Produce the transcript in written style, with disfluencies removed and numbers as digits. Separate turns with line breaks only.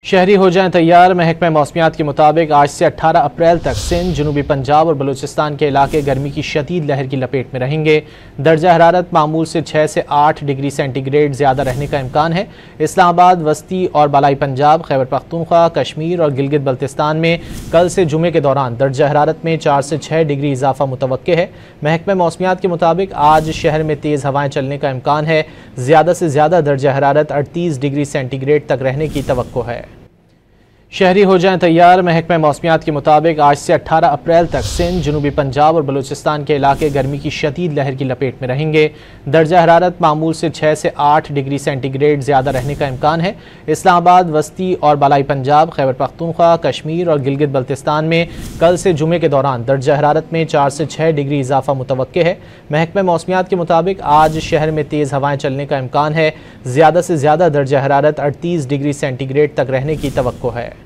शहरी हो जाएं तैयार। महकमा मौसमियात के मुताबिक आज से 18 अप्रैल तक सिंध, जनूबी पंजाब और बलूचिस्तान के इलाके गर्मी की शदीद लहर की लपेट में रहेंगे। दर्जा हरारत मामूल से 6 से 8 डिग्री सेंटीग्रेड ज़्यादा रहने का इम्कान है। इस्लामाबाद, वस्ती और बालाई पंजाब, खैबर पख्तूनख्वा, कश्मीर और गिलगित बल्तिस्तान में कल से जुमे के दौरान दर्जा हरारत में 4 से 6 डिग्री इजाफा मुतवक्के है। महकमा मौसमियात के मुताबिक आज शहर में तेज़ हवाएँ चलने का इम्कान है। ज़्यादा से ज़्यादा दर्जा हरारत 38 डिग्री सेंटीग्रेड तक रहने की तवक्को है। शहरी हो जाएं तैयार। महकमा मौसमियात के मुताबिक आज से 18 अप्रैल तक सिंध, जनूबी पंजाब और बलूचिस्तान के इलाके गर्मी की शदीद लहर की लपेट में रहेंगे। दर्जा हरारत मामूल से 6 से 8 डिग्री सेंटीग्रेड ज़्यादा रहने का इम्कान है। इस्लामाबाद, वस्ती और बालाई पंजाब, खैबर पख्तूनख्वा, कश्मीर और गिलगित बल्तिस्तान में कल से जुमे के दौरान दर्जा हरारत में 4 से 6 डिग्री इजाफा मुतवक्के है। महकमा मौसमियात के मुताबिक आज शहर में तेज़ हवाएँ चलने का इम्कान है। ज़्यादा से ज़्यादा दर्जा हरारत 38 डिग्री सेंटीग्रेड तक रहने की तवक्को है।